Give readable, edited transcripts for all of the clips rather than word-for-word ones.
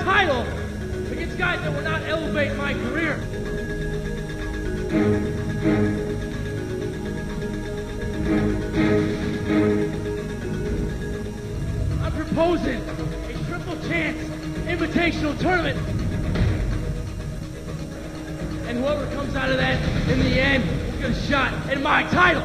title against guys that will not elevate my career. I'm proposing a triple chance invitational tournament. And whoever comes out of that in the end will get a shot at my title.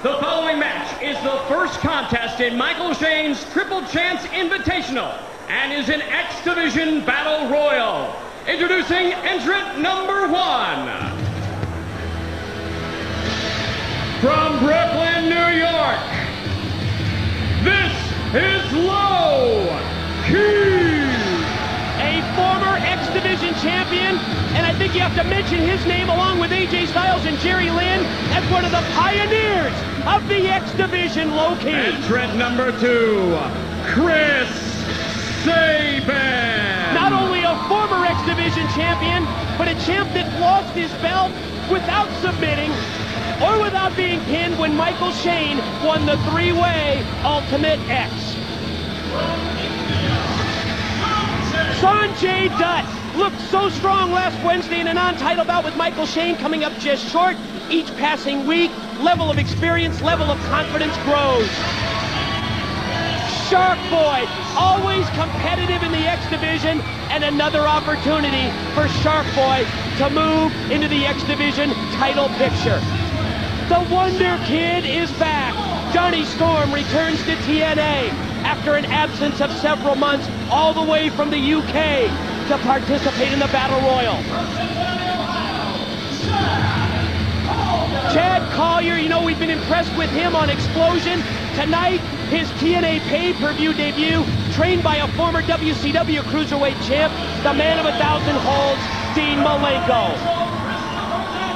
The following match is the first contest in Michael Shane's Triple Chance Invitational and is an X Division Battle Royal. Introducing entrant number 1. From Brooklyn, New York, this is Low Ki. A former X Division champion, and I think you have to mention his name along with AJ Styles and Jerry Lynn as one of the pioneers of the X Division, Low Ki. Entrant number 2, Chris Sabin. Not only a former X Division champion, but a champ that lost his belt without submitting or without being pinned when Michael Shane won the three-way Ultimate X. Sanjay Dutt looked so strong last Wednesday in a non-title bout with Michael Shane, coming up just short. Each passing week, level of experience, level of confidence grows. Shark Boy, always competitive in the X Division, and another opportunity for Shark Boy to move into the X Division title picture. The Wonder Kid is back. Johnny Storm returns to TNA after an absence of several months, all the way from the UK to participate in the Battle Royal. Chad Collier, you know, we've been impressed with him on Explosion. Tonight, his TNA pay-per-view debut, trained by a former WCW Cruiserweight champ, the man of 1,000 holds, Dean Malenko.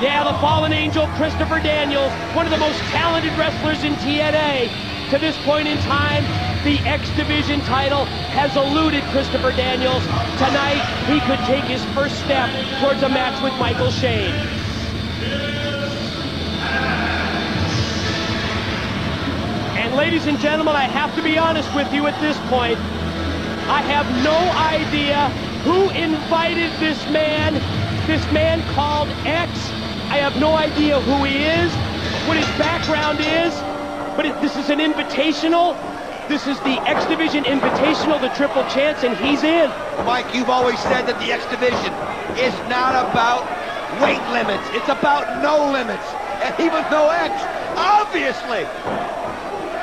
Yeah, the fallen angel, Christopher Daniels, one of the most talented wrestlers in TNA. To this point in time, the X Division title has eluded Christopher Daniels. Tonight, he could take his first step towards a match with Michael Shane. And ladies and gentlemen, I have to be honest with you at this point. I have no idea who invited this man called X. I have no idea who he is, what his background is, but this is an invitational. This is the X Division Invitational, the Triple Chance, and he's in. Mike, you've always said that the X Division is not about weight limits. It's about no limits. And even though X, obviously,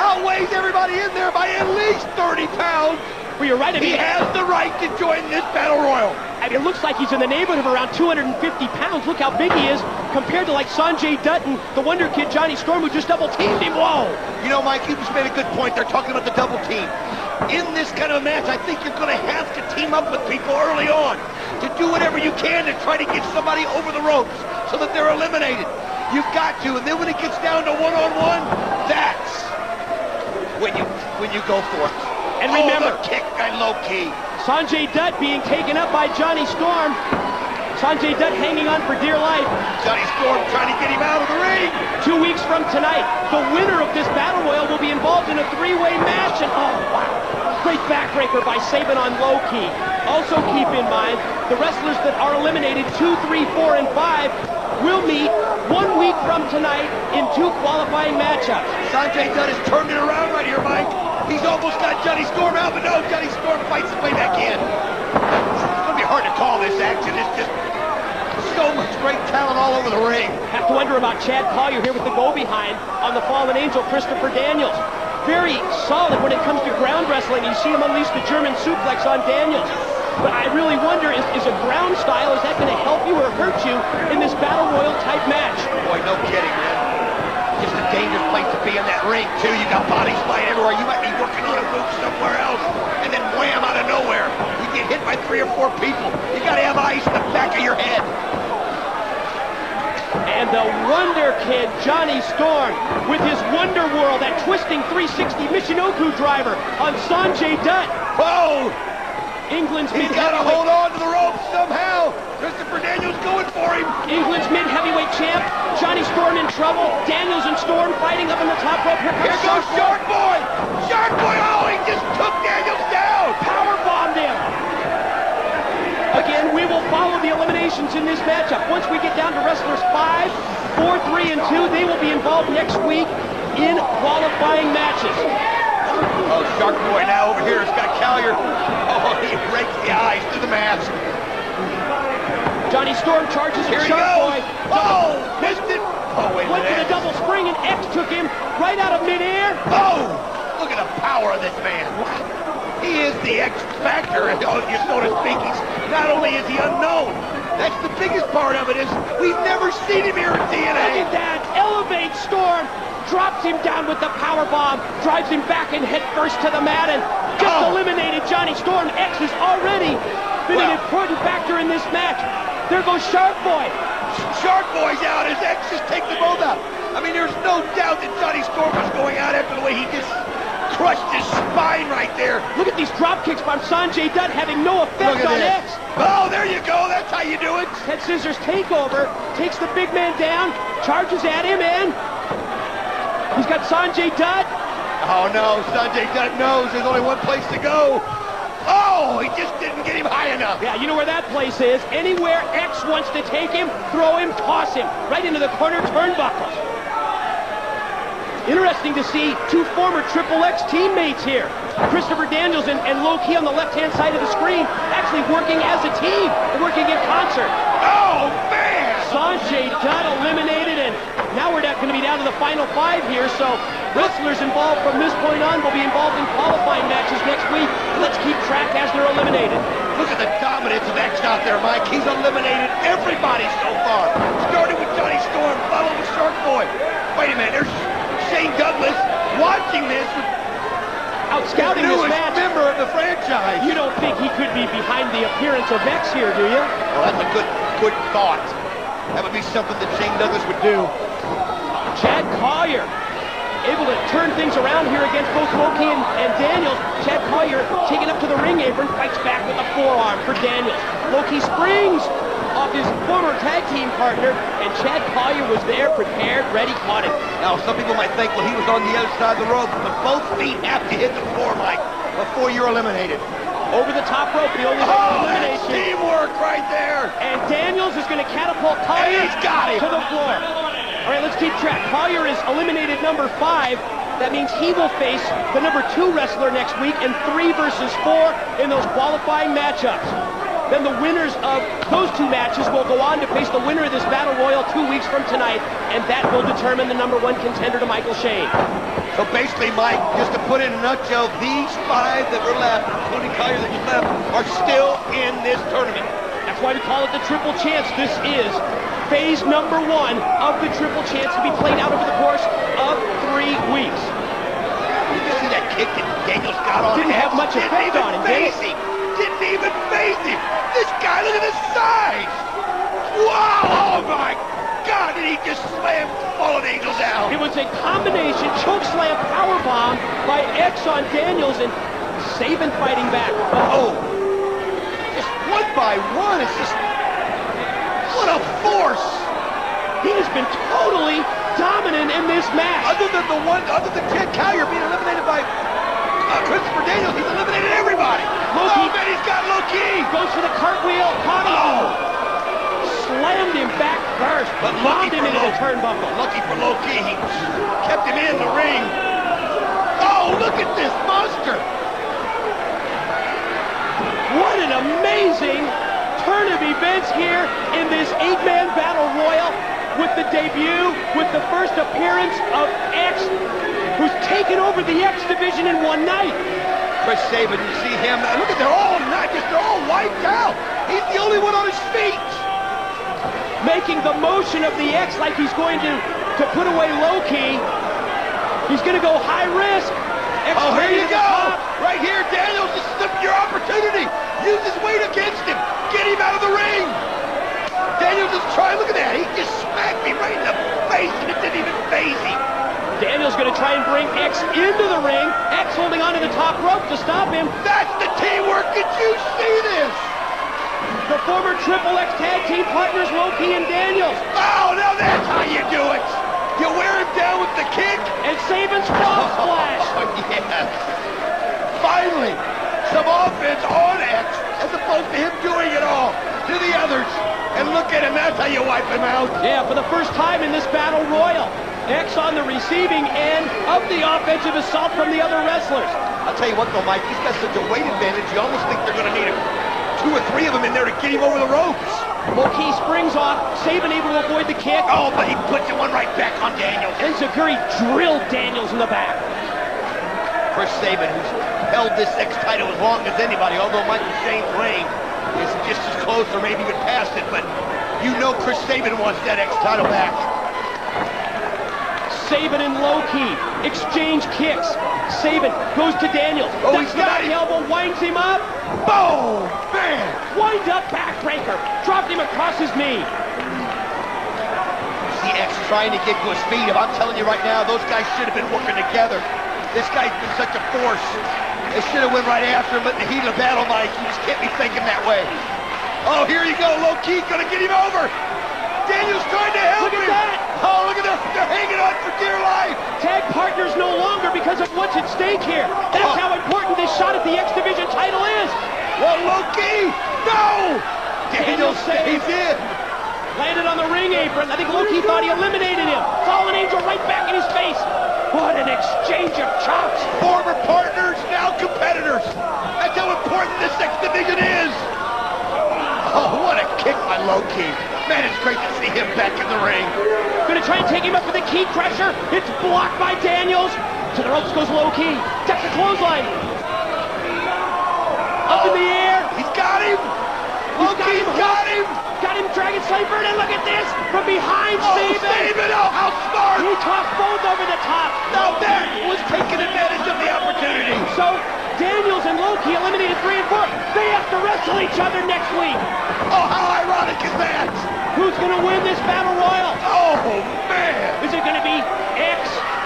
outweighs everybody in there by at least 30 pounds, well, you're right. I mean, he has the right to join this Battle Royal. I mean, it looks like he's in the neighborhood of around 250 pounds. Look how big he is compared to like Sanjay Dutt and the Wonder Kid Johnny Storm, who just double-teamed him. Whoa! You know, Mike, you just made a good point. They're talking about the double team. In this kind of a match, I think you're going to have to team up with people early on to do whatever you can to try to get somebody over the ropes so that they're eliminated. You've got to, and then when it gets down to one-on-one, that's when you go for it. And remember, the kick by Low Ki. Sanjay Dutt being taken up by Johnny Storm. Sanjay Dutt hanging on for dear life. Johnny Storm trying to get him out of the ring. 2 weeks from tonight, the winner of this Battle Royal will be involved in a three-way match. And oh, wow. Great backbreaker by Sabin on Low Ki. Also keep in mind, the wrestlers that are eliminated 2, 3, 4, and 5 will meet 1 week from tonight in 2 qualifying matchups. Sanjay Dutt has turned it around right here, Mike. He's almost got Johnny Storm out, but no, Johnny Storm fights his way back in. It's going to be hard to call this action. It's just so much great talent all over the ring. Have to wonder about Chad Collier here with the go-behind on the fallen angel, Christopher Daniels. Very solid when it comes to ground wrestling. You see him unleash the German suplex on Daniels. But I really wonder, is a ground style, is that going to help you or hurt you in this Battle Royal type match? Boy, no kidding, man. Just a dangerous place to be in that ring, too. You got bodies flying everywhere. You might be working on a move somewhere else, and then wham, out of nowhere, you get hit by 3 or 4 people. You got to have ice in the back of your head. And the Wonder Kid, Johnny Storm, with his Wonder World, that twisting 360 Michinoku driver on Sanjay Dutt. Oh! England's He's got to hold on to the rope somehow. Christopher Daniels going for him. England's mid-heavyweight champ, Johnny Storm in trouble. Daniels and Storm fighting up in the top rope. Here goes Shark next week in qualifying matches. Oh, Shark Boy now over here has got Collier. Oh, he rakes the eyes through the mask. Johnny Storm charges Here at he Shark goes. Boy. Oh, missed it. Oh, wait a Went for minute. the double spring, and X took him right out of midair. Oh, look at the power of this man. He is the X Factor, so to speak. Not only is he unknown, that's the biggest part of it is we've never seen him here at Look TNA. at that. Elevates Storm. Drops him down with the power bomb. Drives him back and head first to the mat and just eliminated Johnny Storm. X has already been an important factor in this match. There goes Shark Boy. Shark Boy's out as X just take them both out. I mean, there's no doubt that Johnny Storm was going out after the way he just crushed his spine right there. Look at these drop kicks by Sanjay Dutt having no effect on X. Oh, there you go. That's how you do it. Head scissors takeover. Takes the big man down. Charges at him and he's got Sanjay Dutt. Oh, no. Sanjay Dutt knows there's only one place to go. Oh, he just didn't get him high enough. Yeah, you know where that place is. Anywhere X wants to take him, throw him, toss him. Right into the corner turnbuckles. Interesting to see two former Triple X teammates here. Christopher Daniels and Low Ki on the left-hand side of the screen actually working as a team, working in concert. Oh, man! Sanjay Dutt eliminated, and now we're going to be down to the final 5 here, so wrestlers involved from this point on will be involved in qualifying matches next week. Let's keep track as they're eliminated. Look at the dominance of X out there, Mike. He's eliminated everybody so far. Started with Johnny Storm, followed with Shark Boy. Wait a minute, there's Shane Douglas watching this with out scouting this match. Member of the franchise. You don't think he could be behind the appearance of X here, do you? Well, that's a good thought. That would be something that Shane Douglas would do. Chad Collier able to turn things around here against both Low Ki and Daniels. Chad Collier taken up to the ring apron, fights back with a forearm for Daniels. Low Ki springs off his former tag team partner, and Chad Collier was there, prepared, ready, caught him. Now, some people might think, well, he was on the other side of the rope, but both feet have to hit the floor, Mike, before you're eliminated. Over the top rope, the only way to elimination. Teamwork right there. And Daniels is going to catapult Collier to the floor. All right, let's keep track. Collier is eliminated number 5. That means he will face the number 2 wrestler next week in 3 versus 4 in those qualifying matchups. Then the winners of those 2 matches will go on to face the winner of this Battle Royal 2 weeks from tonight, and that will determine the number 1 contender to Michael Shane. So basically, Mike, just to put it in a nutshell, these 5 that were left, including Collier that was left, are still in this tournament. That's why we call it the Triple Chance. This is phase number 1 of the Triple Chance to be played out over the course of 3 weeks. Did you see that kick that Daniels got on him? Didn't have much effect on him, did it? Didn't even face him. This guy, look at his size. Wow, oh my God, did he just slam Fallen Angel down? It was a combination choke slam powerbomb by X on Daniels and Sabin fighting back. Oh, just one by one. It's just, what a force. He has been totally dominant in this match. Other than Chad Collier being eliminated by Christopher Daniels, he's eliminated everybody. Low Ki, man, he's got Low Ki. goes for the cartwheel, caught him. Slammed him back first, but bombed him into the turnbuckle. Lucky for Low Ki, he kept him in the ring. Oh, look at this monster. What an amazing turn of events here in this 8-man battle royal with the debut, with the first appearance of X, who's taken over the X division in one night. Chris Sabin, you see him, look at, they're all wiped out. He's the only one on his feet. Making the motion of the X like he's going to put away Low Ki. He's going to go high risk. X Here you go. Top. Right here, Daniels, this is your opportunity. Use his weight against him. Get him out of the ring. Daniels is trying, look at that. He just smacked me right in the face and it didn't even faze him. Daniel's going to try and bring X into the ring. X holding onto the top rope to stop him. That's the teamwork. Did you see this? The former Triple X tag team partners, Low Ki and Daniels. Oh, now that's how you do it. You wear him down with the kick. And Sabin's frog splash. Oh, yes. Finally, some offense on X as opposed to him doing it all to the others. And look at him, that's how you wipe him out. Yeah, for the first time in this battle royal, X on the receiving end of the offensive assault from the other wrestlers. I'll tell you what though, Mike, he's got such a weight advantage, you almost think they're going to need 2 or 3 of them in there to get him over the ropes. Low-key springs off, Sabin able to avoid the kick. Oh, but he puts one right back on Daniels. And Zaguri drilled Daniels in the back. Chris Sabin, who's held this X title as long as anybody, although Michael Shane's reign is just as close or maybe even past it, but you know Chris Sabin wants that X title back. Sabin and Low-key exchange kicks. Sabin goes to Daniels. Oh, he's got the him. elbow, winds him up. Boom! Man! Wind up backbreaker. Dropped him across his knee. See X trying to get to his feet. I'm telling you right now, those guys should have been working together. This guy's been such a force. They should have went right after him, but in the heat of the battle, Mike, you just can't be thinking that way. Oh, here you go. Low-key gonna get him over. Daniels trying to help him. Look at that. Oh, look at that. They're hanging on for dear life. Tag partners no longer because of what's at stake here. That's how important this shot at the X Division title is. Well, Low-key, no! Daniels stays in. Landed on the ring apron. I think Low-key thought he eliminated him. Fallen Angel right back in his face. What an exchange of chops. Former partners, now competitors. That's how important this X Division is. Oh, what a kick by Low-key. Man, it's great to see him back in the ring. Gonna try and take him up with a key crusher. It's blocked by Daniels. To the ropes goes Low-key. Texas clothesline. Up in the air. He's got him. Low-key's got him. Got him, Dragon Slamper, and look at this. From behind Sabin. Sabin, oh, how smart. He tossed both over the top. Now that was taking advantage of the opportunity. So, Daniels and Low-key eliminated 3 and 4. They have to wrestle each other next week. Oh, how ironic is that? Who's going to win this Battle Royal? Oh, man. Is it going to be X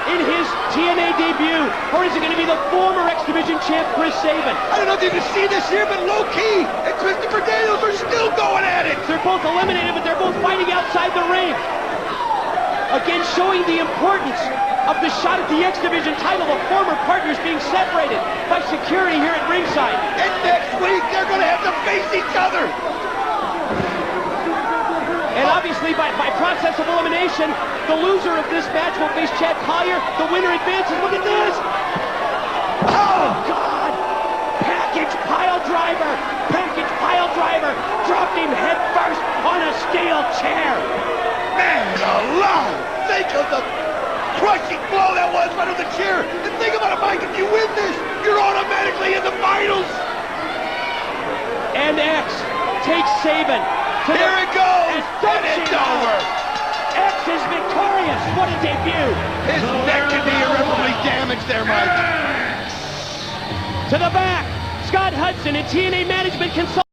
in his TNA debut? Or is it going to be the former X Division champ, Chris Sabin? I don't know if you can see this here, but Low-key and Christopher Daniels are still going at it. They're both eliminated, but they're both fighting outside the ring. Again, showing the importance of the shot at the X Division title of former partners being separated by security here at ringside. And next week, they're going to have to face each other. And obviously, by process of elimination, the loser of this match will face Chad Collier. The winner advances. Look at this. Oh, God. Package pile driver. Package pile driver. Dropped him head first on a steel chair. Man alive. Think of the crushing blow that was right on the chair. And think about it, Mike. If you win this, you're automatically in the finals. And X takes Sabin. Here it goes. And it's over. X is victorious. What a debut. His neck can be irreparably damaged there, Mike. To the back, Scott Hudson and TNA Management Consulting.